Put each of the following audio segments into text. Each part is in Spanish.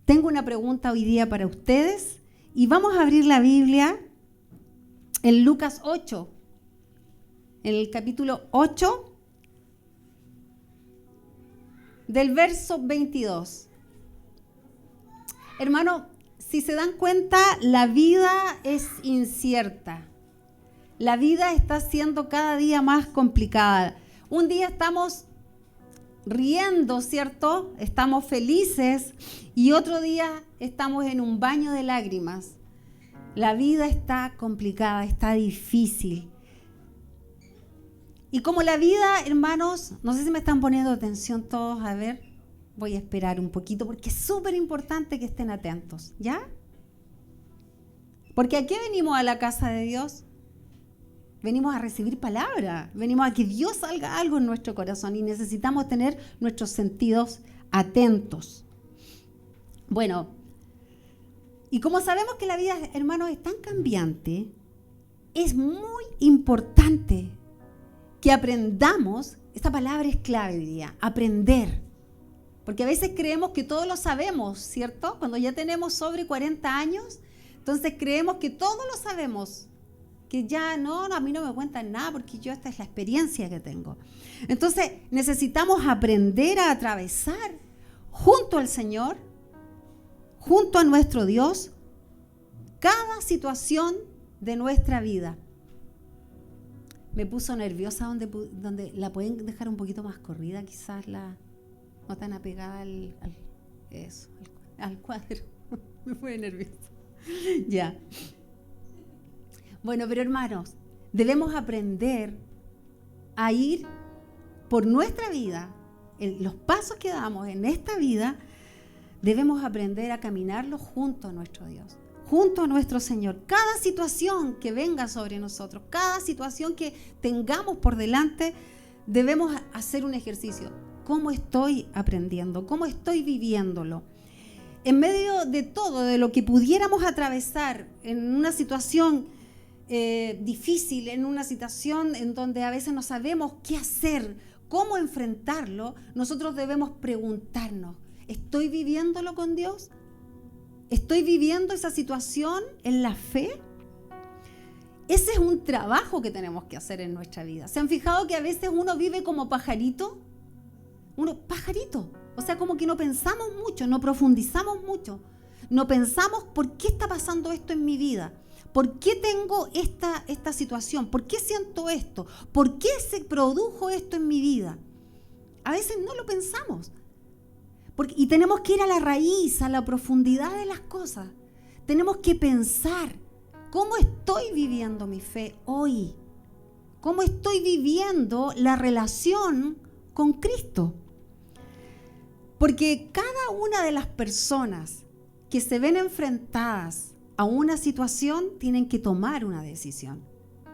tengo una pregunta hoy día para ustedes y vamos a abrir la Biblia en Lucas 8, en el capítulo 8, del verso 22. Hermano, si se dan cuenta, la vida es incierta. La vida está siendo cada día más complicada. Un día estamos riendo, ¿cierto? Estamos felices y otro día estamos en un baño de lágrimas. La vida está complicada, está difícil. Y como la vida, hermanos, no sé si me están poniendo atención todos, a ver, voy a esperar un poquito porque es súper importante que estén atentos, ¿ya? Porque ¿a qué venimos a la casa de Dios? Venimos a recibir palabra, venimos a que Dios haga algo en nuestro corazón y necesitamos tener nuestros sentidos atentos. Bueno, y como sabemos que la vida, hermanos, es tan cambiante, es muy importante que aprendamos. Esta palabra es clave hoy día, aprender. Porque a veces creemos que todo lo sabemos, ¿cierto? Cuando ya tenemos sobre 40 años, entonces creemos que todo lo sabemos. Que ya no, a mí no me cuentan nada porque yo esta es la experiencia que tengo. Entonces necesitamos aprender a atravesar junto al Señor, junto a nuestro Dios, cada situación de nuestra vida. Me puso nerviosa donde la pueden dejar un poquito más corrida, quizás no tan apegada al cuadro. Me fue nerviosa. Ya. Bueno, pero hermanos, debemos aprender a ir por nuestra vida, en los pasos que damos en esta vida, debemos aprender a caminarlo junto a nuestro Dios, junto a nuestro Señor. Cada situación que venga sobre nosotros, cada situación que tengamos por delante, debemos hacer un ejercicio. ¿Cómo estoy aprendiendo? ¿Cómo estoy viviéndolo? En medio de todo, de lo que pudiéramos atravesar en una situación difícil, en una situación en donde a veces no sabemos qué hacer, cómo enfrentarlo, nosotros debemos preguntarnos, ¿estoy viviéndolo con Dios? ¿Estoy viviendo esa situación en la fe? Ese es un trabajo que tenemos que hacer en nuestra vida. ¿Se han fijado que a veces uno vive como pajarito? O sea, como que no pensamos mucho, no profundizamos mucho, no pensamos por qué está pasando esto en mi vida. ¿Por qué tengo esta situación? ¿Por qué siento esto? ¿Por qué se produjo esto en mi vida? A veces no lo pensamos. Y tenemos que ir a la raíz, a la profundidad de las cosas. Tenemos que pensar, ¿cómo estoy viviendo mi fe hoy? ¿Cómo estoy viviendo la relación con Cristo? Porque cada una de las personas que se ven enfrentadas a una situación tienen que tomar una decisión.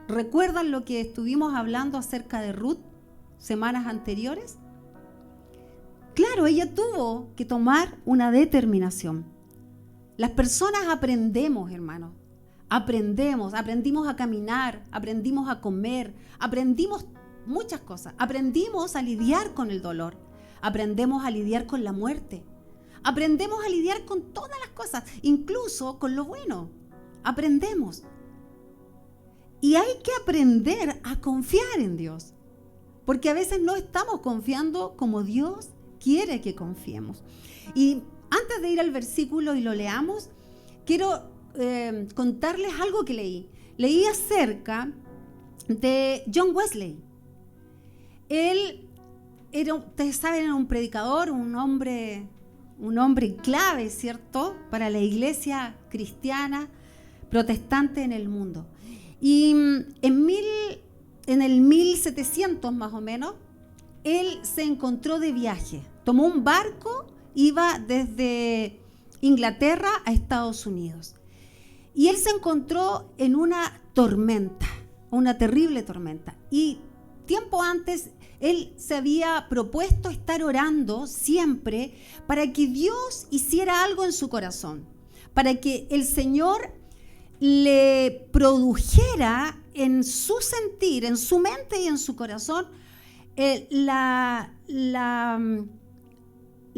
¿Recuerdan lo que estuvimos hablando acerca de Ruth semanas anteriores? Claro, ella tuvo que tomar una determinación. Las personas aprendemos, hermanos. Aprendimos a caminar, aprendimos a comer, aprendimos muchas cosas. Aprendimos a lidiar con el dolor, aprendemos a lidiar con la muerte. Aprendemos a lidiar con todas las cosas, incluso con lo bueno. Aprendemos. Y hay que aprender a confiar en Dios, porque a veces no estamos confiando como Dios quiere que confiemos. Y antes de ir al versículo y lo leamos, quiero contarles algo que leí. Leí acerca de John Wesley. Él era, ustedes saben, era un predicador, un hombre clave, ¿cierto?, para la iglesia cristiana protestante en el mundo. Y en el 1700 más o menos, él se encontró de viaje. Tomó un barco, iba desde Inglaterra a Estados Unidos. Y él se encontró en una tormenta, una terrible tormenta. Y tiempo antes él se había propuesto estar orando siempre para que Dios hiciera algo en su corazón, para que el Señor le produjera en su sentir, en su mente y en su corazón la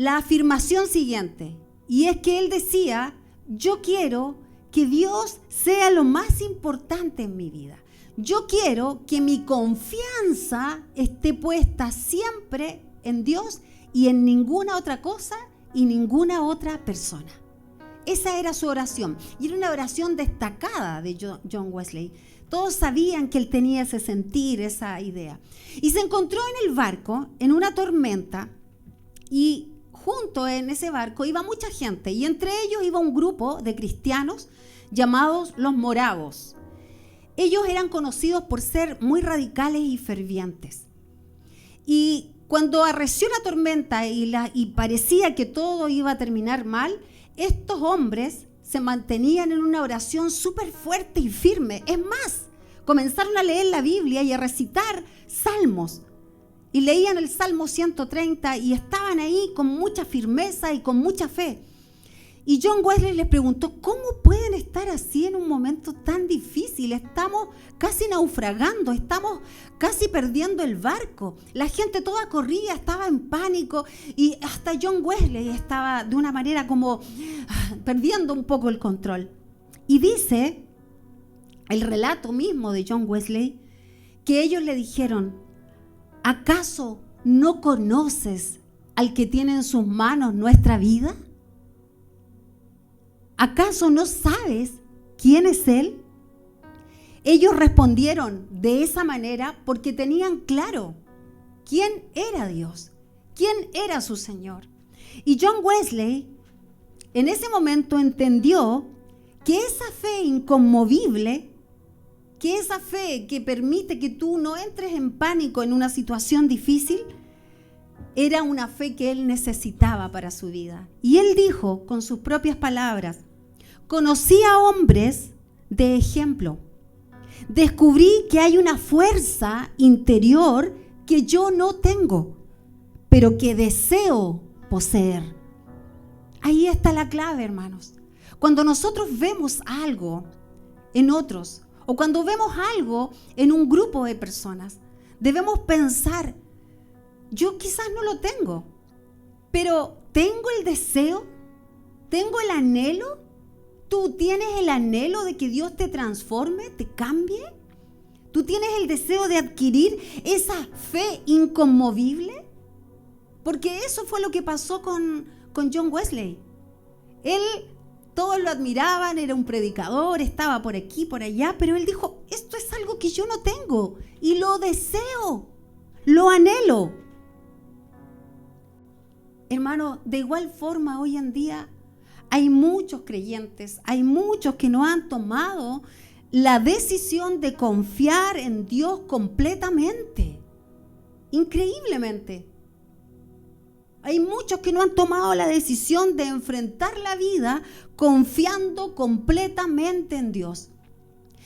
afirmación siguiente: Y es que él decía, yo quiero que Dios sea lo más importante en mi vida. Yo quiero que mi confianza esté puesta siempre en Dios y en ninguna otra cosa y ninguna otra persona. Esa era su oración, y era una oración destacada de John Wesley. Todos sabían que él tenía ese sentir, esa idea. Y se encontró en el barco, en una tormenta, y junto en ese barco iba mucha gente, y entre ellos iba un grupo de cristianos llamados los moravos. Ellos eran conocidos por ser muy radicales y fervientes. Y cuando arreció la tormenta y parecía que todo iba a terminar mal, estos hombres se mantenían en una oración súper fuerte y firme. Es más, comenzaron a leer la Biblia y a recitar salmos. Y leían el Salmo 130 y estaban ahí con mucha firmeza y con mucha fe. Y John Wesley les preguntó, ¿cómo pueden estar así en un momento tan difícil? Estamos casi naufragando, estamos casi perdiendo el barco. La gente toda corría, estaba en pánico, y hasta John Wesley estaba de una manera como perdiendo un poco el control. Y dice el relato mismo de John Wesley que ellos le dijeron, ¿acaso no conoces al que tiene en sus manos nuestra vida? ¿Acaso no sabes quién es Él? Ellos respondieron de esa manera porque tenían claro quién era Dios, quién era su Señor. Y John Wesley en ese momento entendió que esa fe inconmovible, que esa fe que permite que tú no entres en pánico en una situación difícil, era una fe que él necesitaba para su vida. Y él dijo con sus propias palabras, conocí a hombres de ejemplo. Descubrí que hay una fuerza interior que yo no tengo, pero que deseo poseer. Ahí está la clave, hermanos. Cuando nosotros vemos algo en otros, o cuando vemos algo en un grupo de personas, debemos pensar, yo quizás no lo tengo, pero tengo el deseo, tengo el anhelo. ¿Tú tienes el anhelo de que Dios te transforme, te cambie? ¿Tú tienes el deseo de adquirir esa fe inconmovible? Porque eso fue lo que pasó con John Wesley. Él, todos lo admiraban, era un predicador, estaba por aquí, por allá, pero él dijo, esto es algo que yo no tengo y lo deseo, lo anhelo. Hermano, de igual forma hoy en día hay muchos creyentes, hay muchos que no han tomado la decisión de confiar en Dios completamente, increíblemente. Hay muchos que no han tomado la decisión de enfrentar la vida confiando completamente en Dios.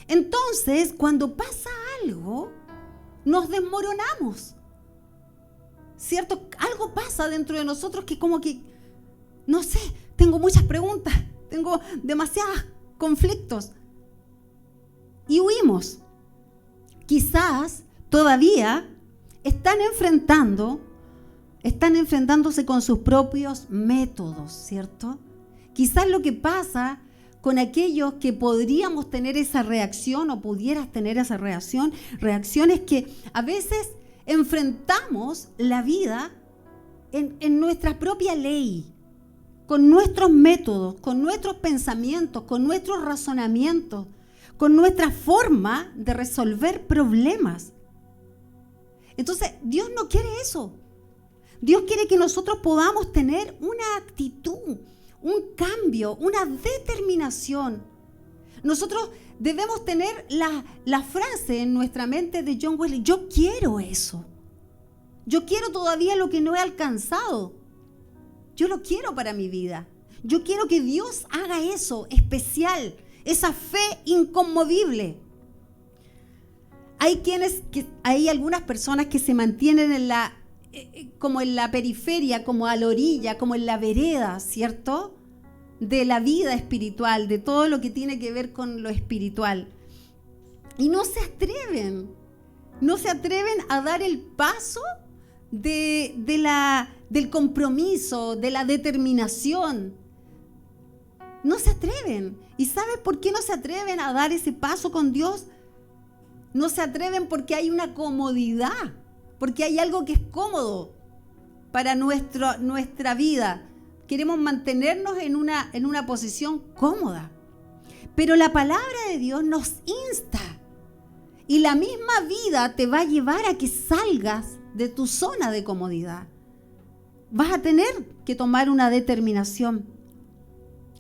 Entonces, cuando pasa algo, nos desmoronamos. ¿Cierto? Algo pasa dentro de nosotros que como que, no sé, tengo muchas preguntas, tengo demasiados conflictos. Y huimos. Quizás todavía están enfrentándose con sus propios métodos, ¿cierto? Quizás lo que pasa con aquellos que podríamos tener esa reacción o pudieras tener esa reacción es que a veces enfrentamos la vida en nuestra propia ley, con nuestros métodos, con nuestros pensamientos, con nuestros razonamientos, con nuestra forma de resolver problemas. Entonces, Dios no quiere eso. Dios quiere que nosotros podamos tener una actitud, un cambio, una determinación. Nosotros debemos tener la frase en nuestra mente de John Wesley, yo quiero eso. Yo quiero todavía lo que no he alcanzado. Yo lo quiero para mi vida. Yo quiero que Dios haga eso especial, esa fe inconmovible. Hay algunas personas que se mantienen como en la periferia, como a la orilla, como en la vereda, ¿cierto? De la vida espiritual, de todo lo que tiene que ver con lo espiritual. Y no se atreven a dar el paso del compromiso, de la determinación, No se atreven. ¿Y sabes por qué no se atreven a dar ese paso con Dios? No se atreven porque hay una comodidad, porque hay algo que es cómodo para nuestra vida. Queremos mantenernos en una posición cómoda. Pero la palabra de Dios nos insta. Y la misma vida te va a llevar a que salgas de tu zona de comodidad. Vas a tener que tomar una determinación.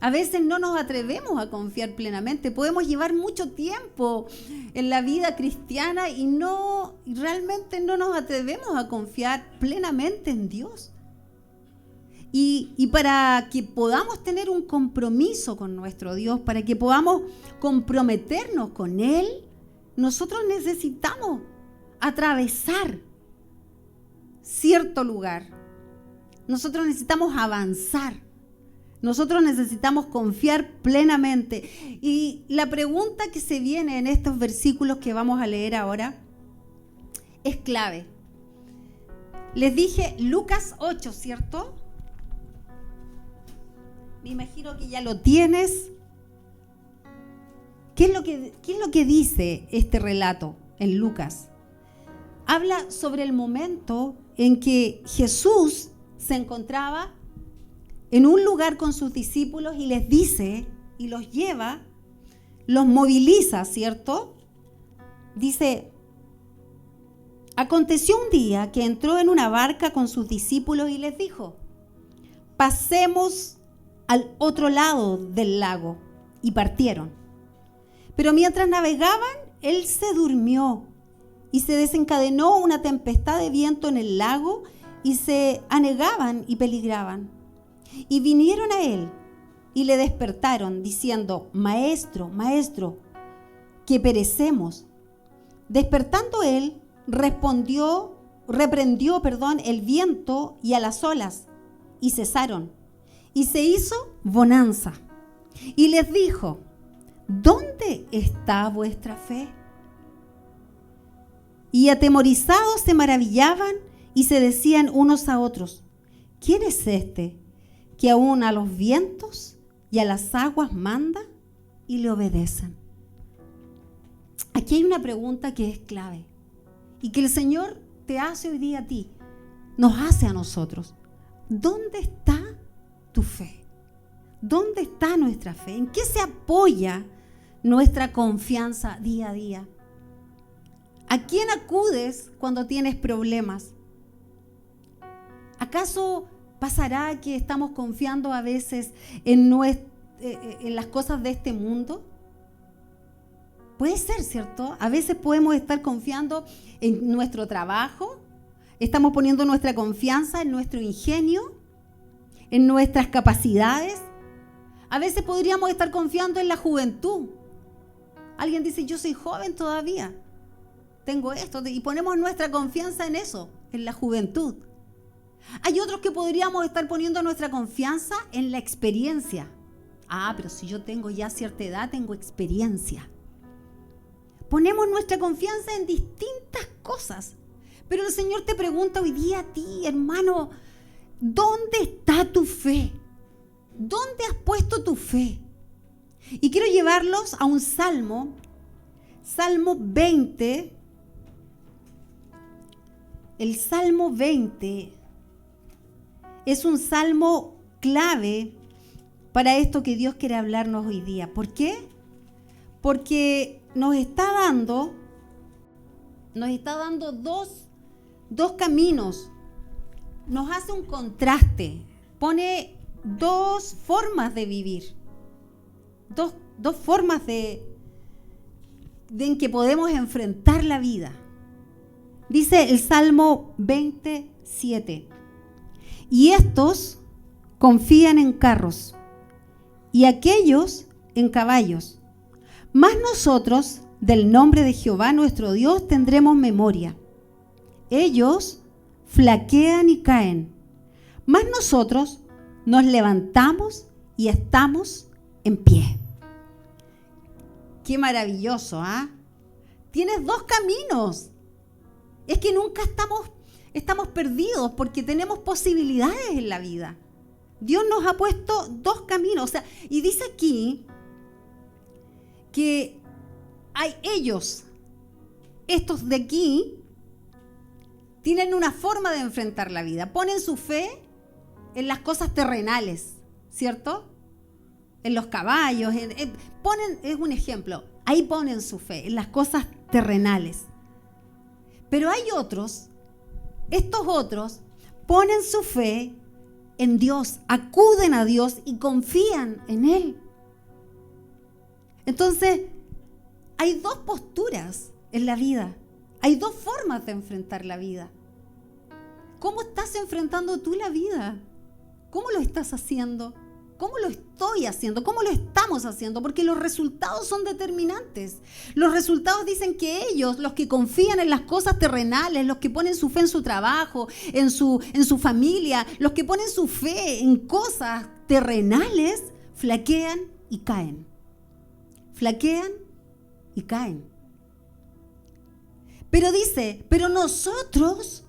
A veces no nos atrevemos a confiar plenamente. Podemos llevar mucho tiempo en la vida cristiana y realmente no nos atrevemos a confiar plenamente en Dios. Y para que podamos tener un compromiso con nuestro Dios, para que podamos comprometernos con Él, nosotros necesitamos atravesar cierto lugar. Nosotros necesitamos avanzar. Nosotros necesitamos confiar plenamente. Y la pregunta que se viene en estos versículos que vamos a leer ahora es clave. Les dije Lucas 8, ¿cierto? Me imagino que ya lo tienes. ¿Qué es lo que dice este relato en Lucas? Habla sobre el momento en que Jesús se encontraba en un lugar con sus discípulos y les dice, y los lleva, los moviliza, ¿cierto? Dice, aconteció un día que entró en una barca con sus discípulos y les dijo, pasemos al otro lado del lago, y partieron. Pero mientras navegaban, él se durmió y se desencadenó una tempestad de viento en el lago y se anegaban y peligraban. Y vinieron a él y le despertaron diciendo, Maestro, Maestro, que perecemos. Despertando él, reprendió el viento y a las olas, y cesaron. Y se hizo bonanza. Y les dijo, ¿dónde está vuestra fe? Y atemorizados se maravillaban y se decían unos a otros, ¿quién es este que aún a los vientos y a las aguas manda y le obedecen? Aquí hay una pregunta que es clave y que el Señor te hace hoy día a ti, nos hace a nosotros. ¿Dónde está tu fe? ¿Dónde está nuestra fe? ¿En qué se apoya nuestra confianza día a día? ¿A quién acudes cuando tienes problemas? ¿Acaso pasará que estamos confiando a veces en las cosas de este mundo? Puede ser, ¿cierto? A veces podemos estar confiando en nuestro trabajo, estamos poniendo nuestra confianza en nuestro ingenio, en nuestras capacidades. A veces podríamos estar confiando en la juventud. Alguien dice, yo soy joven todavía, tengo esto, y ponemos nuestra confianza en eso, en la juventud. Hay otros que podríamos estar poniendo nuestra confianza en la experiencia. Pero si yo tengo ya cierta edad, tengo experiencia. Ponemos nuestra confianza en distintas cosas. Pero el Señor te pregunta hoy día a ti, hermano, ¿dónde está tu fe? ¿Dónde has puesto tu fe? Y quiero llevarlos a un salmo, Salmo 20. El Salmo 20 es un salmo clave para esto que Dios quiere hablarnos hoy día. ¿Por qué? Porque nos está dando dos caminos. Nos hace un contraste. Pone dos formas de vivir. Dos formas en que podemos enfrentar la vida. Dice el Salmo 27. Y estos confían en carros, y aquellos en caballos. Mas nosotros, del nombre de Jehová nuestro Dios, tendremos memoria. Ellos flaquean y caen, mas nosotros nos levantamos y estamos en pie. Qué maravilloso, ¿ah? Tienes dos caminos. Es que nunca estamos perdidos porque tenemos posibilidades en la vida. Dios nos ha puesto dos caminos. O sea, y dice aquí que hay ellos, estos de aquí, tienen una forma de enfrentar la vida. Ponen su fe en las cosas terrenales, ¿cierto? En los caballos. Es un ejemplo. Ahí ponen su fe, en las cosas terrenales. Pero hay otros, estos otros, ponen su fe en Dios, acuden a Dios y confían en Él. Entonces, hay dos posturas en la vida. Hay dos formas de enfrentar la vida. ¿Cómo estás enfrentando tú la vida? ¿Cómo lo estás haciendo? ¿Cómo lo estoy haciendo? ¿Cómo lo estamos haciendo? Porque los resultados son determinantes. Los resultados dicen que ellos, los que confían en las cosas terrenales, los que ponen su fe en su trabajo, en su familia, los que ponen su fe en cosas terrenales, flaquean y caen. Flaquean y caen. Pero dice, pero nosotros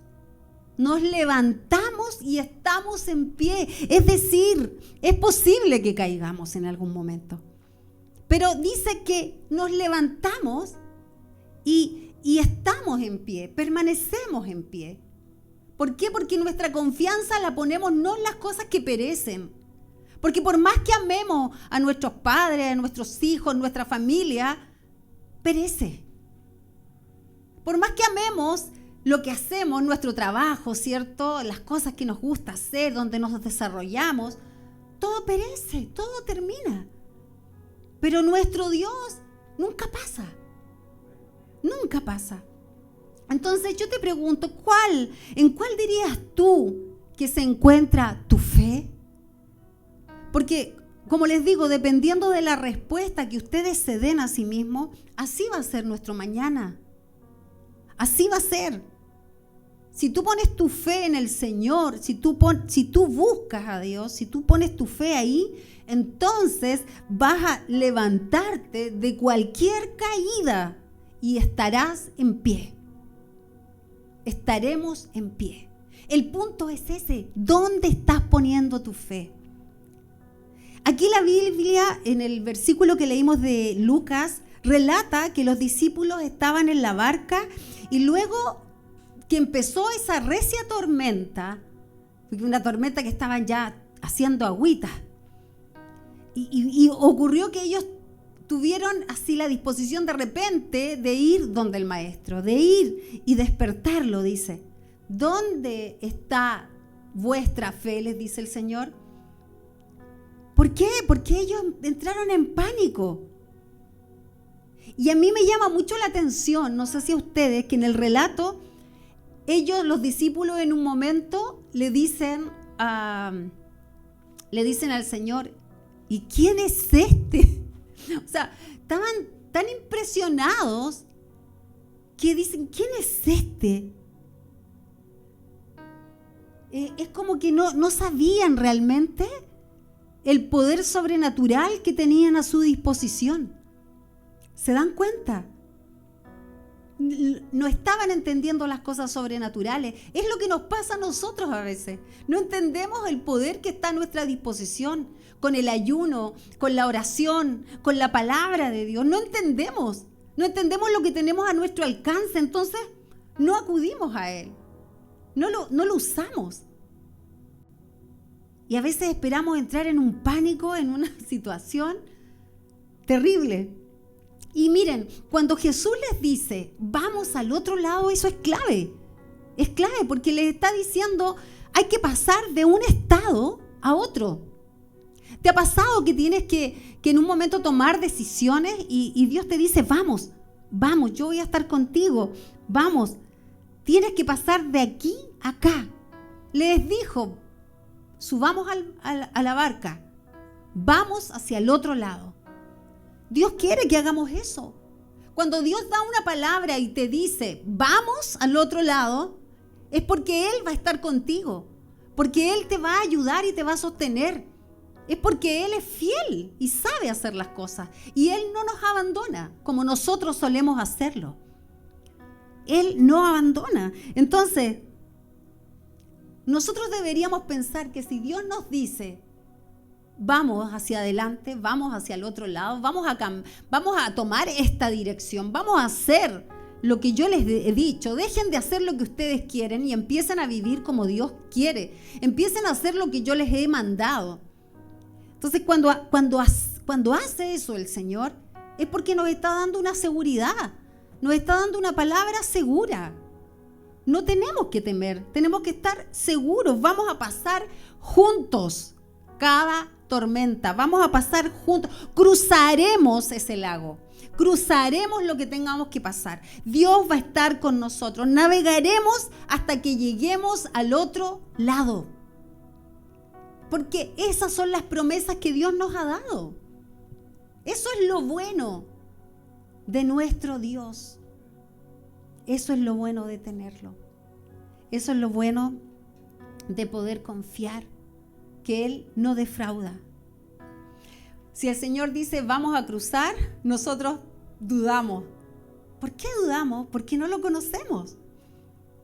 nos levantamos y estamos en pie. Es decir, es posible que caigamos en algún momento. Pero dice que nos levantamos y estamos en pie, permanecemos en pie. ¿Por qué? Porque nuestra confianza la ponemos no en las cosas que perecen. Porque por más que amemos a nuestros padres, a nuestros hijos, nuestra familia, perece. Por más que amemos lo que hacemos, nuestro trabajo, ¿cierto? Las cosas que nos gusta hacer, donde nos desarrollamos, todo perece, todo termina. Pero nuestro Dios nunca pasa. Nunca pasa. Entonces yo te pregunto, ¿en cuál dirías tú que se encuentra tu fe? Porque, como les digo, dependiendo de la respuesta que ustedes se den a sí mismos, así va a ser nuestro mañana. Así va a ser. Si tú pones tu fe en el Señor, si tú buscas a Dios, si tú pones tu fe ahí, entonces vas a levantarte de cualquier caída y estarás en pie. Estaremos en pie. El punto es ese, ¿dónde estás poniendo tu fe? Aquí la Biblia, en el versículo que leímos de Lucas, relata que los discípulos estaban en la barca y luego que empezó esa recia tormenta, una tormenta que estaban ya haciendo agüita, y ocurrió que ellos tuvieron así la disposición de repente de ir donde el maestro, de ir y despertarlo, dice. ¿Dónde está vuestra fe?, les dice el Señor. ¿Por qué? Porque ellos entraron en pánico. Y a mí me llama mucho la atención, no sé si a ustedes, que en el relato, ellos, los discípulos, en un momento le dicen al Señor, ¿y quién es este? O sea, estaban tan impresionados que dicen, ¿quién es este? Es como que no sabían realmente el poder sobrenatural que tenían a su disposición. ¿Se dan cuenta? No estaban entendiendo las cosas sobrenaturales. Es lo que nos pasa a nosotros a veces. No entendemos el poder que está a nuestra disposición con el ayuno, con la oración, con la palabra de Dios. No entendemos lo que tenemos a nuestro alcance, entonces no acudimos a Él. No lo usamos. Y a veces esperamos entrar en un pánico, en una situación terrible. Y miren, cuando Jesús les dice, vamos al otro lado, eso es clave. Es clave porque les está diciendo, hay que pasar de un estado a otro. ¿Te ha pasado que tienes que en un momento tomar decisiones y Dios te dice, vamos, yo voy a estar contigo, vamos, tienes que pasar de aquí a acá? Les dijo, subamos a la barca, vamos hacia el otro lado. Dios quiere que hagamos eso. Cuando Dios da una palabra y te dice, vamos al otro lado, es porque Él va a estar contigo, porque Él te va a ayudar y te va a sostener. Es porque Él es fiel y sabe hacer las cosas. Y Él no nos abandona como nosotros solemos hacerlo. Él no abandona. Entonces, Nosotros deberíamos pensar que si Dios nos dice, vamos hacia adelante, vamos hacia el otro lado, vamos a tomar esta dirección, vamos a hacer lo que yo les he dicho, dejen de hacer lo que ustedes quieren y empiecen a vivir como Dios quiere, empiecen a hacer lo que yo les he mandado. Entonces cuando hace eso el Señor, es porque nos está dando una seguridad, nos está dando una palabra segura. No tenemos que temer, tenemos que estar seguros, vamos a pasar juntos cada tormenta, vamos a pasar juntos, cruzaremos ese lago, cruzaremos lo que tengamos que pasar. Dios va a estar con nosotros, navegaremos hasta que lleguemos al otro lado. Porque esas son las promesas que Dios nos ha dado. Eso es lo bueno de nuestro Dios. Eso es lo bueno de tenerlo. Eso es lo bueno de poder confiar que Él no defrauda. Si el Señor dice vamos a cruzar, nosotros dudamos. ¿Por qué dudamos? Porque no lo conocemos.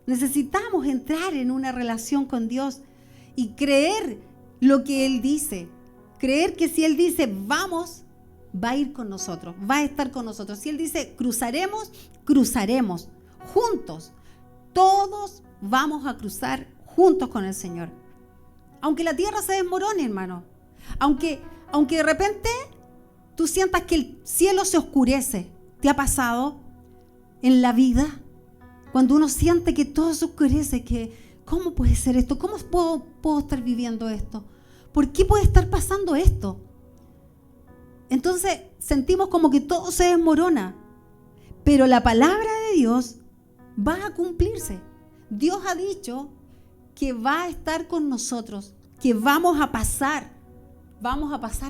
Necesitamos entrar en una relación con Dios y creer lo que Él dice. Creer que si Él dice vamos, va a ir con nosotros, va a estar con nosotros. Si Él dice cruzaremos, cruzaremos juntos. Todos vamos a cruzar juntos con el Señor. Aunque la tierra se desmorone, hermano. Aunque de repente tú sientas que el cielo se oscurece. ¿Te ha pasado en la vida? Cuando uno siente que todo se oscurece, que ¿cómo puede ser esto? ¿Cómo puedo estar viviendo esto? ¿Por qué puede estar pasando esto? Entonces sentimos como que todo se desmorona. Pero la palabra de Dios va a cumplirse. Dios ha dicho que va a estar con nosotros, que vamos a pasar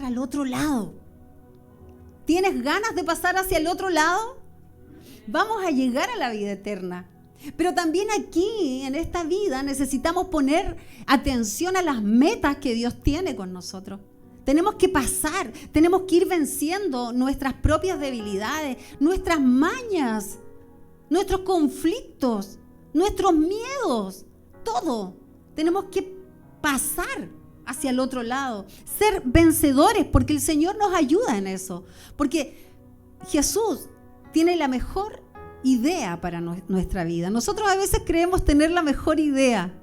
al otro lado. ¿Tienes ganas de pasar hacia el otro lado? Vamos a llegar a la vida eterna. Pero también aquí, en esta vida, necesitamos poner atención a las metas que Dios tiene con nosotros. Tenemos que pasar, tenemos que ir venciendo nuestras propias debilidades, nuestras mañas, nuestros conflictos, nuestros miedos, todo. Tenemos que pasar hacia el otro lado, ser vencedores, porque el Señor nos ayuda en eso. Porque Jesús tiene la mejor idea para nuestra vida. Nosotros a veces creemos tener la mejor idea.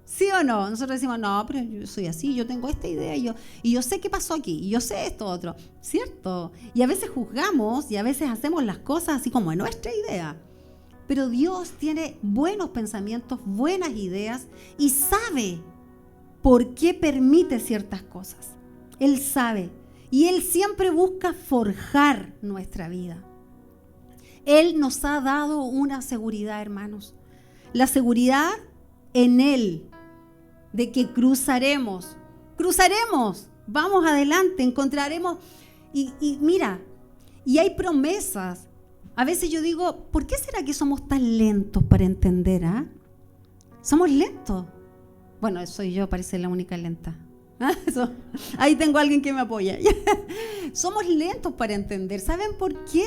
¿Sí o no? Nosotros decimos, no, pero yo soy así, yo tengo esta idea y yo sé qué pasó aquí, y yo sé esto otro. ¿Cierto? Y a veces juzgamos y a veces hacemos las cosas así como en nuestra idea. Pero Dios tiene buenos pensamientos, buenas ideas y sabe por qué permite ciertas cosas. Él sabe y Él siempre busca forjar nuestra vida. Él nos ha dado una seguridad, hermanos. La seguridad en Él, de que cruzaremos, vamos adelante, encontraremos. Y mira, y hay promesas. A veces yo digo, ¿por qué será que somos tan lentos para entender? Somos lentos. Bueno, soy yo, parece la única lenta. Ahí tengo a alguien que me apoya. Somos lentos para entender. ¿Saben por qué?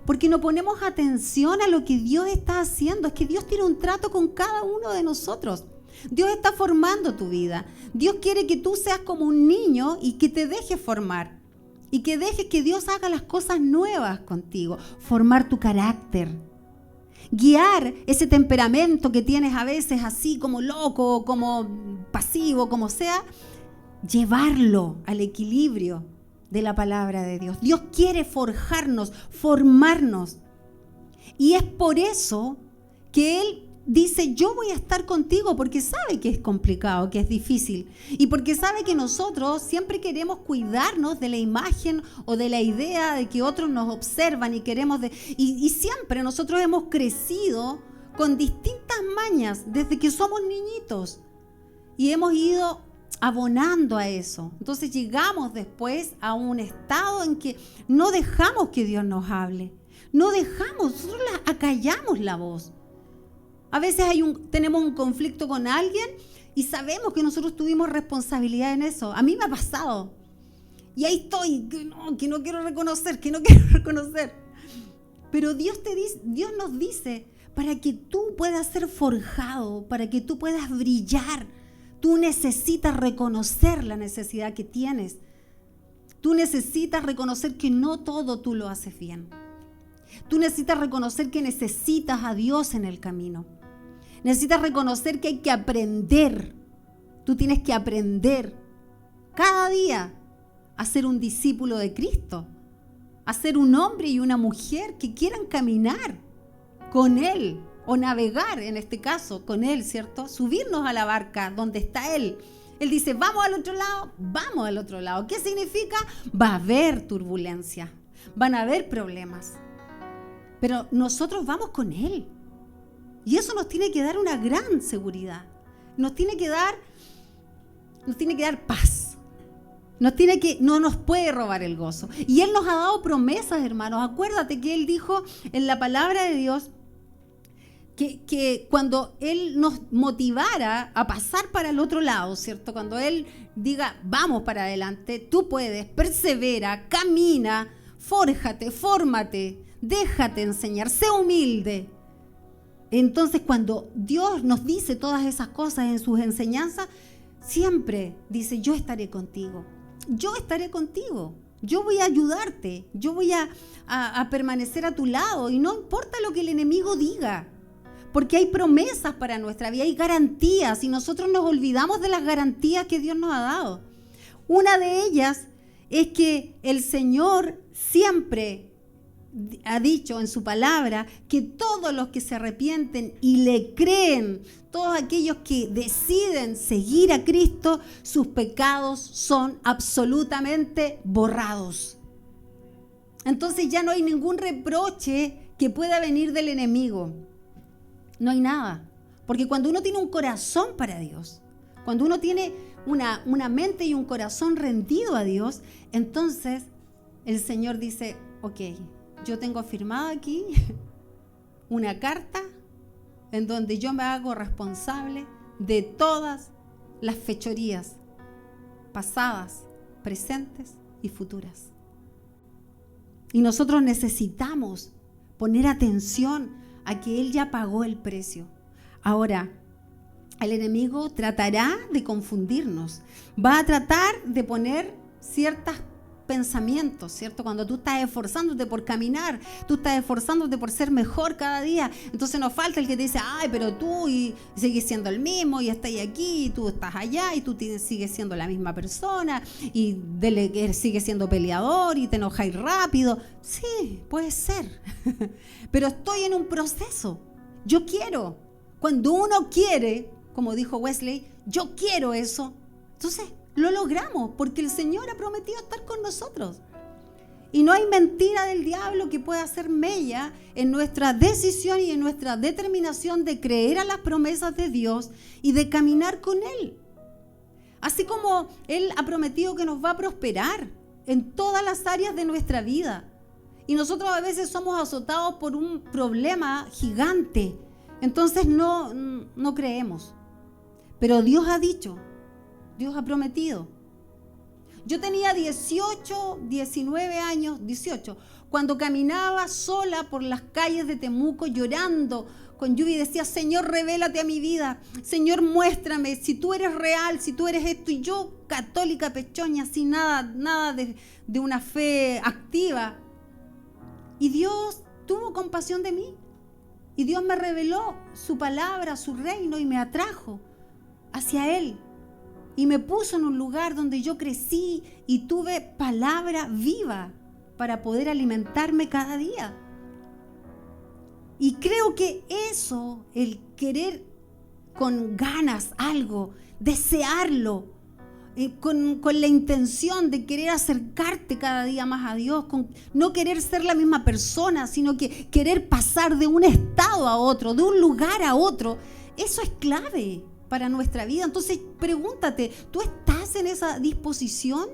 Porque no ponemos atención a lo que Dios está haciendo. Es que Dios tiene un trato con cada uno de nosotros. Dios está formando tu vida. Dios quiere que tú seas como un niño y que te dejes formar. Y que dejes que Dios haga las cosas nuevas contigo. Formar tu carácter. Guiar ese temperamento que tienes a veces así como loco, como pasivo, como sea. Llevarlo al equilibrio de la palabra de Dios. Dios quiere forjarnos, formarnos. Y es por eso que Él dice, yo voy a estar contigo, porque sabe que es complicado, que es difícil. Y porque sabe que nosotros siempre queremos cuidarnos de la imagen o de la idea de que otros nos observan y queremos... Y siempre nosotros hemos crecido con distintas mañas desde que somos niñitos. Y hemos ido abonando a eso. Entonces llegamos después a un estado en que no dejamos que Dios nos hable. No dejamos, nosotros acallamos la voz. A veces tenemos un conflicto con alguien y sabemos que nosotros tuvimos responsabilidad en eso. A mí me ha pasado. Y ahí estoy, que no quiero reconocer. Pero Dios nos dice, para que tú puedas ser forjado, para que tú puedas brillar. Tú necesitas reconocer la necesidad que tienes. Tú necesitas reconocer que no todo tú lo haces bien. Tú necesitas reconocer que necesitas a Dios en el camino. Necesitas reconocer que hay que aprender. Tú tienes que aprender cada día a ser un discípulo de Cristo, a ser un hombre y una mujer que quieran caminar con Él o navegar, en este caso, con Él, ¿cierto? Subirnos a la barca donde está Él. Él dice, vamos al otro lado, vamos al otro lado. ¿Qué significa? Va a haber turbulencia, van a haber problemas, pero nosotros vamos con Él. Y eso nos tiene que dar una gran seguridad, nos tiene que dar paz, no nos puede robar el gozo. Y Él nos ha dado promesas, hermanos. Acuérdate que Él dijo en la palabra de Dios que cuando Él nos motivara a pasar para el otro lado, ¿cierto? Cuando Él diga, vamos para adelante, tú puedes, persevera, camina, fórjate, fórmate, déjate enseñar, sé humilde. Entonces, cuando Dios nos dice todas esas cosas en sus enseñanzas, siempre dice, yo estaré contigo, yo estaré contigo, yo voy a ayudarte, yo voy a permanecer a tu lado, y no importa lo que el enemigo diga, porque hay promesas para nuestra vida, hay garantías, y nosotros nos olvidamos de las garantías que Dios nos ha dado. Una de ellas es que el Señor siempre ha dicho en su palabra que todos los que se arrepienten y le creen, todos aquellos que deciden seguir a Cristo, sus pecados son absolutamente borrados. Entonces ya no hay ningún reproche que pueda venir del enemigo. No hay nada. Porque cuando uno tiene un corazón para Dios, cuando uno tiene una mente y un corazón rendido a Dios, entonces el Señor dice, ok, yo tengo firmado aquí una carta en donde yo me hago responsable de todas las fechorías pasadas, presentes y futuras. Y nosotros necesitamos poner atención a que Él ya pagó el precio. Ahora, el enemigo tratará de confundirnos, va a tratar de poner ciertos pensamientos, ¿cierto? Cuando tú estás esforzándote por caminar, tú estás esforzándote por ser mejor cada día, entonces nos falta el que te dice, ay, pero tú y sigues siendo el mismo, y estás aquí, y tú estás allá, y tú sigues siendo la misma persona, y sigues siendo peleador, y te enojáis rápido. Sí, puede ser, pero estoy en un proceso. Yo quiero. Cuando uno quiere, como dijo Wesley, yo quiero eso, entonces lo logramos, porque el Señor ha prometido estar con nosotros. Y no hay mentira del diablo que pueda hacer mella en nuestra decisión y en nuestra determinación de creer a las promesas de Dios y de caminar con Él. Así como Él ha prometido que nos va a prosperar en todas las áreas de nuestra vida. Y nosotros a veces somos azotados por un problema gigante. Entonces no creemos. Pero Dios ha dicho, Dios ha prometido. Yo tenía 19 años, cuando caminaba sola por las calles de Temuco llorando con lluvia y decía, Señor, revélate a mi vida. Señor, muéstrame si tú eres real, si tú eres esto. Y yo, católica pechoña, sin nada de una fe activa. Y Dios tuvo compasión de mí. Y Dios me reveló su palabra, su reino, y me atrajo hacia Él. Y me puso en un lugar donde yo crecí y tuve palabra viva para poder alimentarme cada día. Y creo que eso, el querer con ganas algo, desearlo, con la intención de querer acercarte cada día más a Dios, con no querer ser la misma persona, sino que querer pasar de un estado a otro, de un lugar a otro, eso es clave para nuestra vida. Entonces pregúntate, ¿tú estás en esa disposición?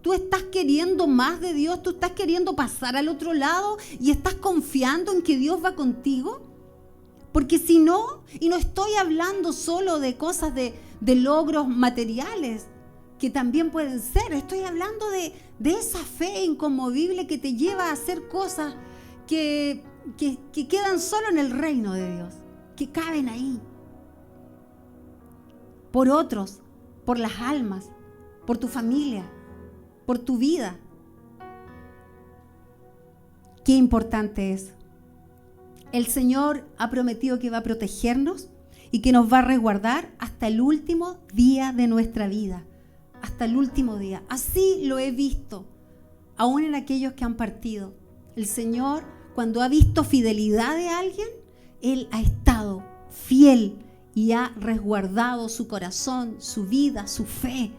¿Tú estás queriendo más de Dios? ¿Tú estás queriendo pasar al otro lado y estás confiando en que Dios va contigo? Porque si no, y no estoy hablando solo de cosas de logros materiales, que también pueden ser, estoy hablando de esa fe inconmovible que te lleva a hacer cosas que quedan solo en el reino de Dios, que caben ahí. Por otros, por las almas, por tu familia, por tu vida. Qué importante es. El Señor ha prometido que va a protegernos y que nos va a resguardar hasta el último día de nuestra vida. Hasta el último día. Así lo he visto, aún en aquellos que han partido. El Señor, cuando ha visto fidelidad de alguien, Él ha estado fiel y ha resguardado su corazón, su vida, su fe,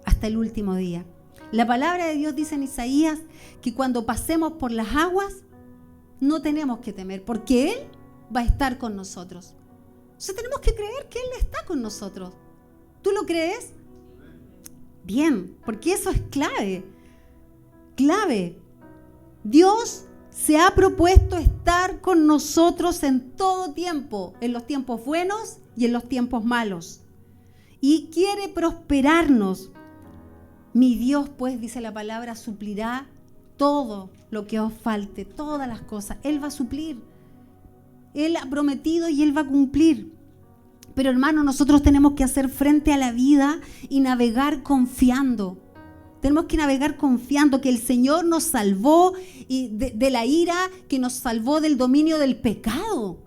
hasta el último día. La palabra de Dios dice en Isaías que cuando pasemos por las aguas, no tenemos que temer, porque Él va a estar con nosotros. O sea, tenemos que creer que Él está con nosotros. ¿Tú lo crees? Bien, porque eso es clave. Clave. Dios se ha propuesto estar con nosotros en todo tiempo, en los tiempos buenos y en los tiempos malos. Y quiere prosperarnos. Mi Dios, pues, dice la palabra, suplirá todo lo que os falte, todas las cosas. Él va a suplir. Él ha prometido y Él va a cumplir. Pero, hermano, nosotros tenemos que hacer frente a la vida y navegar confiando. Tenemos que navegar confiando que el Señor nos salvó de la ira, que nos salvó del dominio del pecado.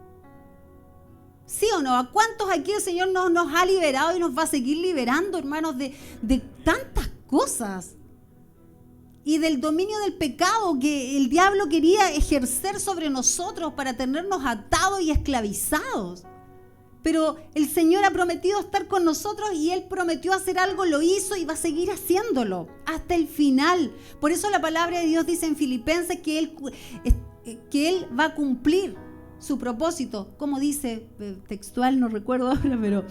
¿Sí o no? ¿A cuántos aquí el Señor nos ha liberado y nos va a seguir liberando, hermanos, de tantas cosas? Y del dominio del pecado que el diablo quería ejercer sobre nosotros para tenernos atados y esclavizados. Pero el Señor ha prometido estar con nosotros y Él prometió hacer algo, lo hizo y va a seguir haciéndolo hasta el final. Por eso la palabra de Dios dice en Filipenses que Él va a cumplir su propósito. Como dice, textual no recuerdo ahora, pero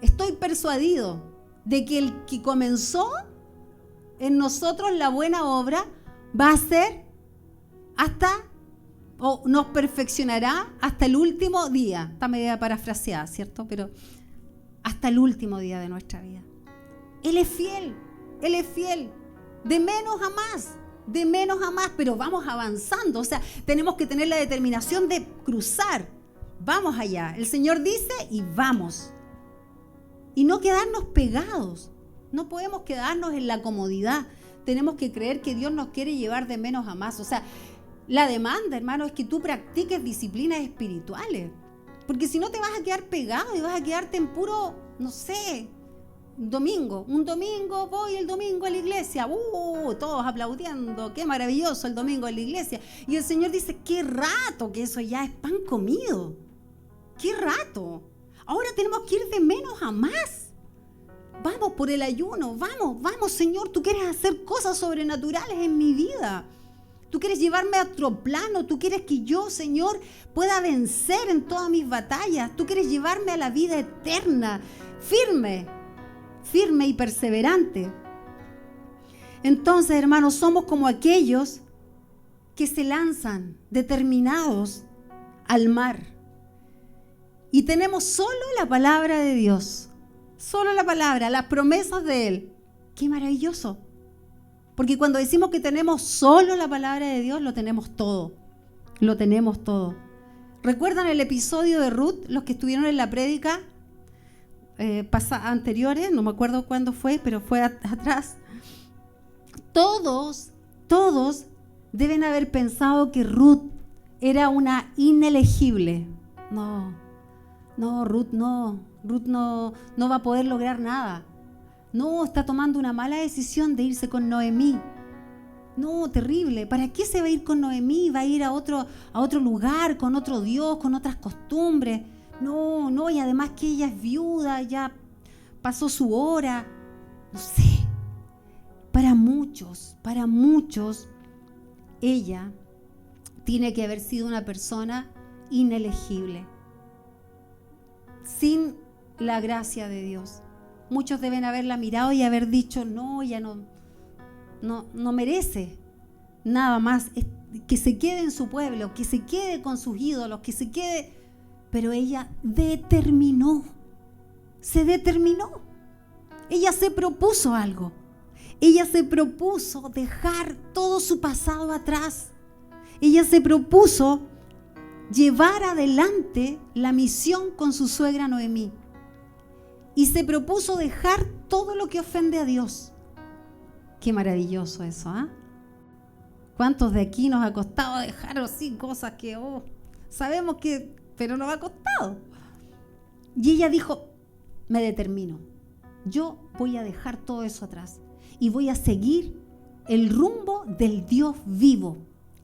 estoy persuadido de que el que comenzó en nosotros la buena obra va a ser nos perfeccionará hasta el último día. Está media parafraseada, ¿cierto? Pero hasta el último día de nuestra vida. Él es fiel, de menos a más, pero vamos avanzando. O sea, tenemos que tener la determinación de cruzar. Vamos allá. El Señor dice y vamos. Y no quedarnos pegados. No podemos quedarnos en la comodidad. Tenemos que creer que Dios nos quiere llevar de menos a más. O sea, la demanda, hermano, es que tú practiques disciplinas espirituales. Porque si no te vas a quedar pegado y vas a quedarte en puro, no sé, domingo. Un domingo, voy el domingo a la iglesia. Todos aplaudiendo. Qué maravilloso el domingo en la iglesia. Y el Señor dice, qué rato que eso ya es pan comido. Qué rato. Ahora tenemos que ir de menos a más. Vamos por el ayuno, vamos, Señor, tú quieres hacer cosas sobrenaturales en mi vida. Tú quieres llevarme a otro plano, tú quieres que yo, Señor, pueda vencer en todas mis batallas. Tú quieres llevarme a la vida eterna, firme y perseverante. Entonces, hermanos, somos como aquellos que se lanzan determinados al mar. Y tenemos solo la palabra de Dios. Solo la palabra, las promesas de Él. ¡Qué maravilloso! Porque cuando decimos que tenemos solo la palabra de Dios, lo tenemos todo. Lo tenemos todo. ¿Recuerdan el episodio de Ruth? Los que estuvieron en la prédica anteriores, no me acuerdo cuándo fue, pero fue atrás. Todos deben haber pensado que Ruth era una inelegible. No, Ruth no. Ruth no va a poder lograr nada. No, está tomando una mala decisión de irse con Noemí. No, terrible. ¿Para qué se va a ir con Noemí? Va a ir a otro lugar, con otro Dios, con otras costumbres. No, y además que ella es viuda, ya pasó su hora. No sé. Para muchos, ella tiene que haber sido una persona inelegible, sin la gracia de Dios. Muchos deben haberla mirado y haber dicho, no, ella no merece nada más, que se quede en su pueblo, que se quede con sus ídolos, que se quede. Pero ella se determinó. Ella se propuso algo. Ella se propuso dejar todo su pasado atrás. ella se propuso llevar adelante la misión con su suegra Noemí. Y se propuso dejar todo lo que ofende a Dios. Qué maravilloso eso, ¿ah? ¿Cuántos de aquí nos ha costado dejar así cosas que sabemos que, pero nos ha costado? Y ella dijo, me determino. Yo voy a dejar todo eso atrás y voy a seguir el rumbo del Dios vivo,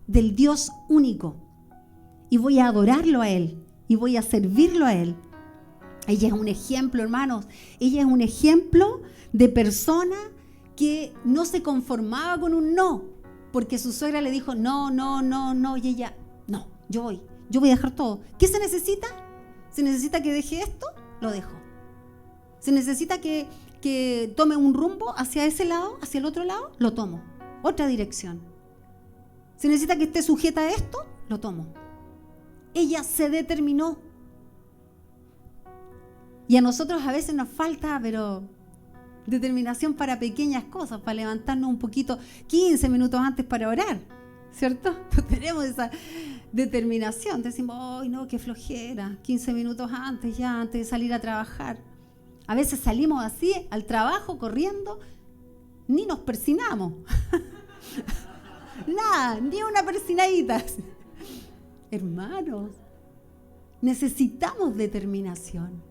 del Dios único. Y voy a adorarlo a Él y voy a servirlo a Él. Ella es un ejemplo, hermanos. Ella es un ejemplo de persona que no se conformaba con un no, porque su suegra le dijo no, y ella, no, yo voy a dejar todo. ¿Qué se necesita? ¿Se necesita que deje esto? Lo dejo. ¿Se necesita que tome un rumbo hacia ese lado, hacia el otro lado? Lo tomo. Otra dirección. ¿Se necesita que esté sujeta a esto? Lo tomo. Ella se determinó. Y a nosotros a veces nos falta, pero determinación para pequeñas cosas, para levantarnos un poquito 15 minutos antes para orar, ¿cierto? No tenemos esa determinación. Decimos, ¡ay, no, qué flojera! 15 minutos antes de salir a trabajar. A veces salimos así al trabajo corriendo, ni nos persinamos. Nada, ni una persinadita. Hermanos, necesitamos determinación.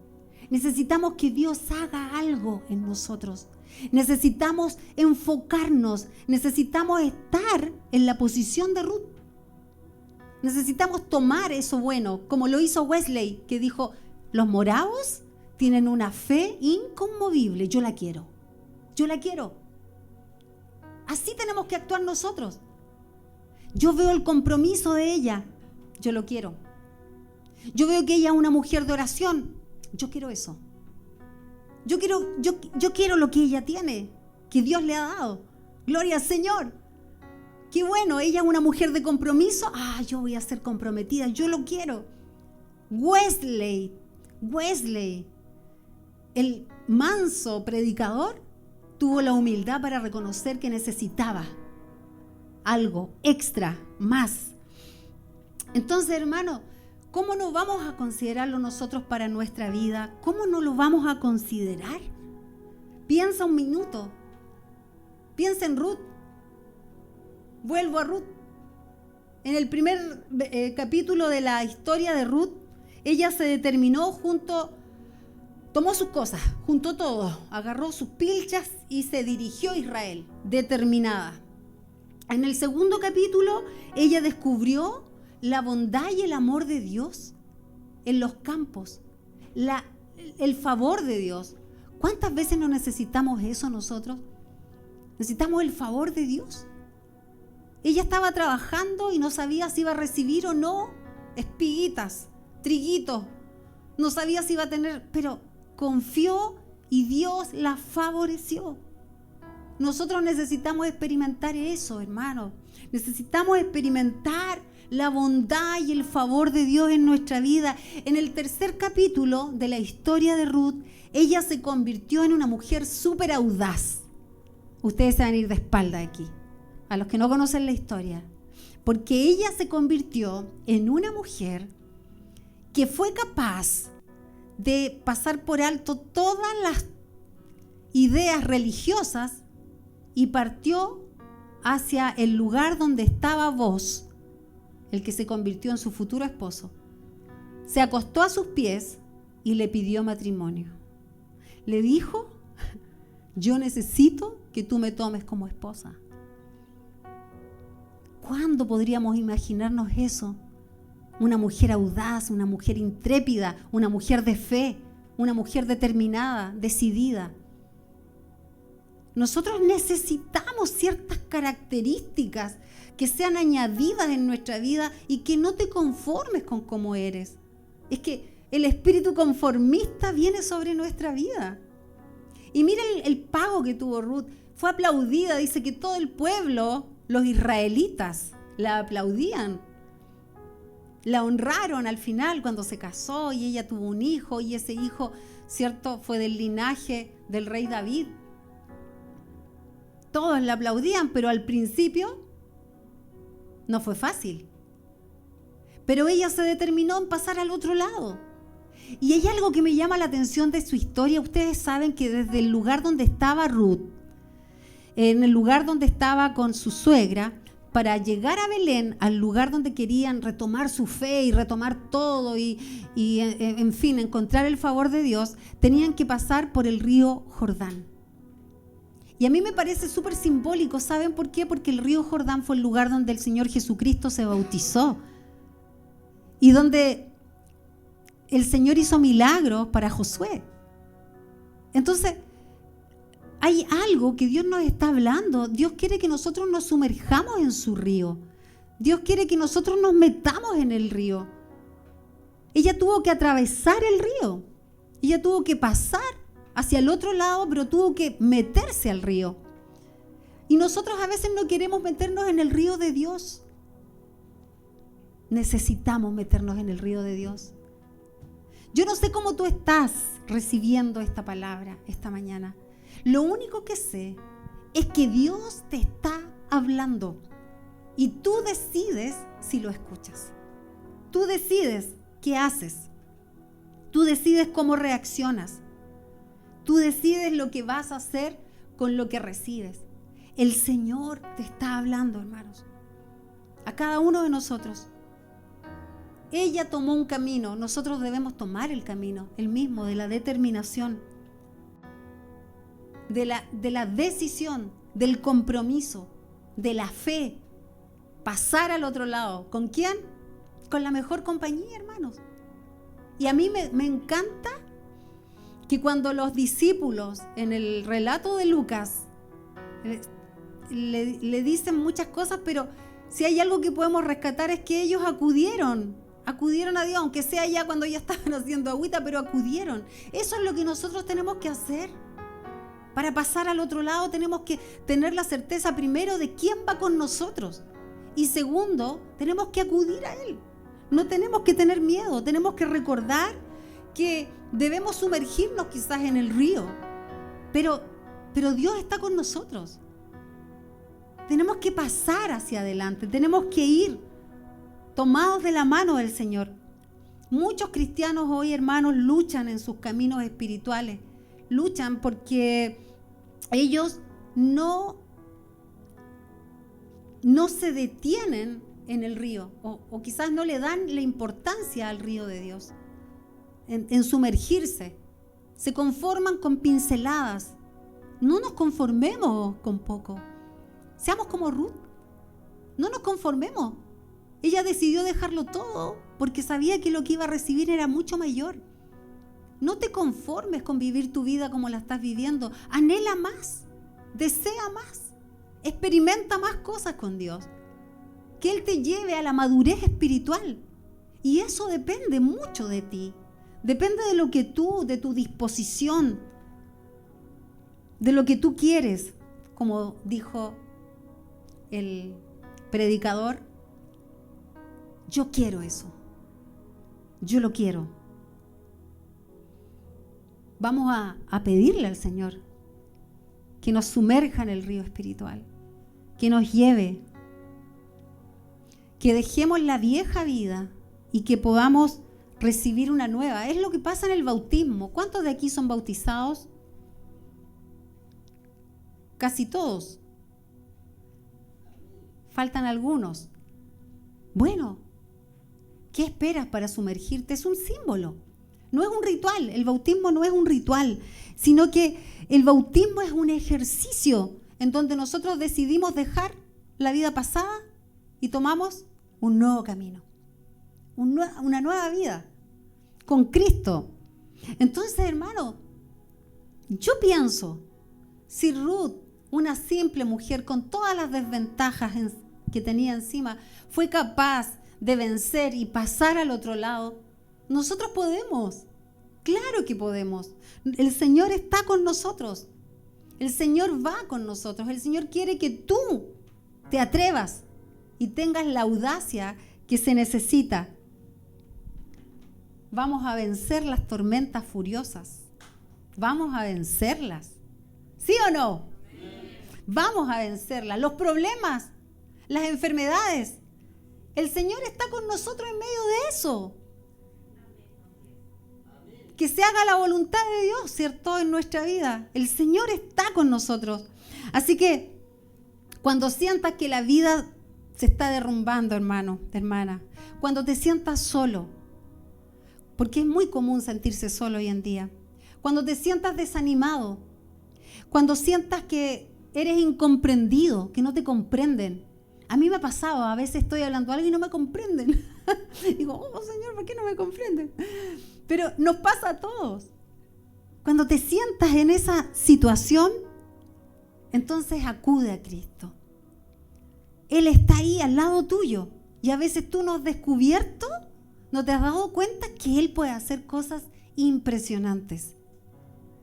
Necesitamos que Dios haga algo en nosotros. Necesitamos enfocarnos. Necesitamos estar en la posición de Ruth. Necesitamos tomar eso bueno, como lo hizo Wesley, que dijo, los moravos tienen una fe inconmovible. Yo la quiero. Yo la quiero. Así tenemos que actuar nosotros. Yo veo el compromiso de ella. Yo lo quiero. Yo veo que ella es una mujer de oración. Yo quiero eso. Yo quiero lo que ella tiene, que Dios le ha dado. Gloria al Señor. Qué bueno, ella es una mujer de compromiso. Yo voy a ser comprometida, yo lo quiero. Wesley, el manso predicador, tuvo la humildad para reconocer que necesitaba algo extra, más. Entonces, hermano, ¿cómo no vamos a considerarlo nosotros para nuestra vida? ¿Cómo no lo vamos a considerar? Piensa un minuto. Piensa en Ruth. Vuelvo a Ruth. En el primer capítulo de la historia de Ruth, ella se determinó tomó sus cosas, juntó todo, agarró sus pilchas y se dirigió a Israel, determinada. En el segundo capítulo, ella descubrió la bondad y el amor de Dios en los campos, el favor de Dios. ¿Cuántas veces no necesitamos eso nosotros? Necesitamos el favor de Dios. Ella estaba trabajando y no sabía si iba a recibir o no espiguitas, triguitos. No sabía si iba a tener, pero confió y Dios la favoreció. Nosotros necesitamos experimentar eso, hermano. Necesitamos experimentar la bondad y el favor de Dios en nuestra vida. En el tercer capítulo de la historia de Ruth, ella se convirtió en una mujer súper audaz. Ustedes se van a ir de espalda aquí, a los que no conocen la historia, porque ella se convirtió en una mujer que fue capaz de pasar por alto todas las ideas religiosas y partió hacia el lugar donde estaba Boaz, el que se convirtió en su futuro esposo. Se acostó a sus pies y le pidió matrimonio. Le dijo, yo necesito que tú me tomes como esposa. ¿Cuándo podríamos imaginarnos eso? Una mujer audaz, una mujer intrépida, una mujer de fe, una mujer determinada, decidida. Nosotros necesitamos ciertas características que sean añadidas en nuestra vida y que no te conformes con cómo eres. Es que el espíritu conformista viene sobre nuestra vida. Y miren el pago que tuvo Ruth. Fue aplaudida, dice que todo el pueblo, los israelitas, la aplaudían. La honraron al final cuando se casó y ella tuvo un hijo y ese hijo, ¿cierto?, fue del linaje del rey David. Todos la aplaudían, pero al principio no fue fácil. pero ella se determinó en pasar al otro lado. Y hay algo que me llama la atención de su historia. Ustedes saben que desde el lugar donde estaba Ruth, en el lugar donde estaba con su suegra, para llegar a Belén, al lugar donde querían retomar su fe y retomar todo y en fin, encontrar el favor de Dios, tenían que pasar por el río Jordán. Y a mí me parece súper simbólico. ¿Saben por qué? Porque el río Jordán fue el lugar donde el Señor Jesucristo se bautizó y donde el Señor hizo milagros para Josué. Entonces, hay algo que Dios nos está hablando. Dios quiere que nosotros nos sumerjamos en su río. Dios quiere que nosotros nos metamos en el río. Ella tuvo que atravesar el río. Ella tuvo que pasar hacia el otro lado, pero tuvo que meterse al río. Y nosotros a veces no queremos meternos en el río de Dios. Necesitamos meternos en el río de Dios. Yo no sé cómo tú estás recibiendo esta palabra esta mañana. Lo único que sé es que Dios te está hablando y tú decides si lo escuchas. Tú decides qué haces. Tú decides cómo reaccionas. Tú decides lo que vas a hacer con lo que recibes. El Señor te está hablando, hermanos, a cada uno de nosotros. Ella tomó un camino, nosotros debemos tomar el camino, el mismo, de la determinación, de la decisión, del compromiso, de la fe, pasar al otro lado. ¿Con quién? Con la mejor compañía, hermanos. Y a mí me encanta que cuando los discípulos, en el relato de Lucas, le dicen muchas cosas, pero si hay algo que podemos rescatar es que ellos acudieron a Dios, aunque sea ya cuando ya estaban haciendo agüita, pero acudieron. Eso es lo que nosotros tenemos que hacer. Para pasar al otro lado tenemos que tener la certeza, primero, de quién va con nosotros. Y segundo, tenemos que acudir a Él. No tenemos que tener miedo, tenemos que recordar que debemos sumergirnos quizás en el río, pero Dios está con nosotros. Tenemos que pasar hacia adelante, tenemos que ir tomados de la mano del Señor. Muchos cristianos hoy, hermanos, luchan en sus caminos espirituales, luchan porque ellos no se detienen en el río o quizás no le dan la importancia al río de Dios, en sumergirse. Se conforman con pinceladas. No nos conformemos con poco. Seamos como Ruth. No nos conformemos. Ella decidió dejarlo todo porque sabía que lo que iba a recibir era mucho mayor. No te conformes con vivir tu vida como la estás viviendo. Anhela más. Desea más. Experimenta más cosas con Dios. Que Él te lleve a la madurez espiritual. Y eso depende mucho de ti. Depende de lo que tú, de tu disposición, de lo que tú quieres. Como dijo el predicador, yo quiero eso. Yo lo quiero. Vamos a pedirle al Señor que nos sumerja en el río espiritual, que nos lleve, que dejemos la vieja vida y que podamos recibir una nueva. Es lo que pasa en el bautismo. ¿Cuántos de aquí son bautizados? Casi todos. Faltan algunos. Bueno, ¿qué esperas para sumergirte? Es un símbolo. No es un ritual. El bautismo no es un ritual, sino que el bautismo es un ejercicio en donde nosotros decidimos dejar la vida pasada y tomamos un nuevo camino. Una nueva vida con Cristo. Entonces, hermano, yo pienso, si Ruth, una simple mujer con todas las desventajas que tenía encima, fue capaz de vencer y pasar al otro lado, nosotros podemos. Claro que podemos. El Señor está con nosotros. El Señor va con nosotros. El Señor quiere que tú te atrevas y tengas la audacia que se necesita. Vamos a vencer las tormentas furiosas. Vamos a vencerlas. ¿Sí o no? Vamos a vencerlas. Los problemas, las enfermedades El Señor está con nosotros en medio de eso. Que se haga la voluntad de Dios, ¿cierto? En nuestra vida. El Señor está con nosotros. Así que cuando sientas que la vida se está derrumbando, hermano, hermana, cuando te sientas solo, porque es muy común sentirse solo hoy en día, cuando te sientas desanimado, cuando sientas que eres incomprendido, que no te comprenden. A mí me ha pasado, a veces estoy hablando algo y no me comprenden. Digo, oh Señor, ¿por qué no me comprenden? Pero nos pasa a todos. Cuando te sientas en esa situación, entonces acude a Cristo. Él está ahí al lado tuyo. Y a veces tú no has descubierto, no te has dado cuenta que Él puede hacer cosas impresionantes.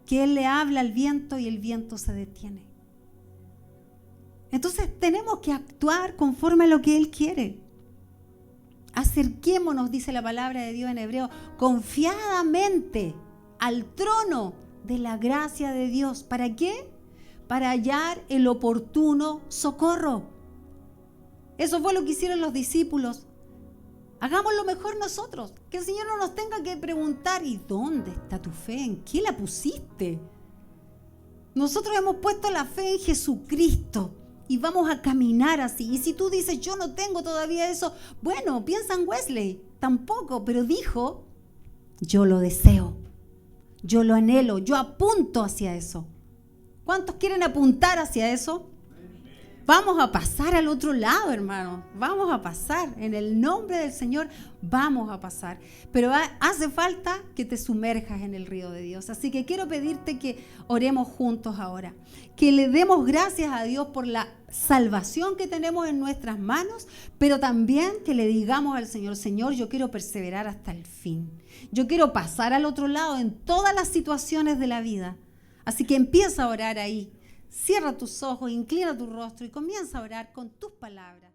Que Él le habla al viento y el viento se detiene. Entonces tenemos que actuar conforme a lo que Él quiere. Acerquémonos, dice la palabra de Dios en hebreo, confiadamente al trono de la gracia de Dios. ¿Para qué? Para hallar el oportuno socorro. Eso fue lo que hicieron los discípulos. Hagámoslo mejor nosotros. Que el Señor no nos tenga que preguntar, ¿y dónde está tu fe? ¿En qué la pusiste? Nosotros hemos puesto la fe en Jesucristo. Y vamos a caminar así. Y si tú dices, yo no tengo todavía eso, bueno, piensa en Wesley, tampoco, pero dijo, yo lo deseo, yo lo anhelo, yo apunto hacia eso. ¿Cuántos quieren apuntar hacia eso? Vamos a pasar al otro lado, hermano. Vamos a pasar. En el nombre del Señor vamos a pasar. Pero hace falta que te sumerjas en el río de Dios. Así que quiero pedirte que oremos juntos ahora. Que le demos gracias a Dios por la salvación que tenemos en nuestras manos, pero también que le digamos al Señor, Señor, yo quiero perseverar hasta el fin. Yo quiero pasar al otro lado en todas las situaciones de la vida. Así que empieza a orar ahí. Cierra tus ojos, inclina tu rostro y comienza a orar con tus palabras.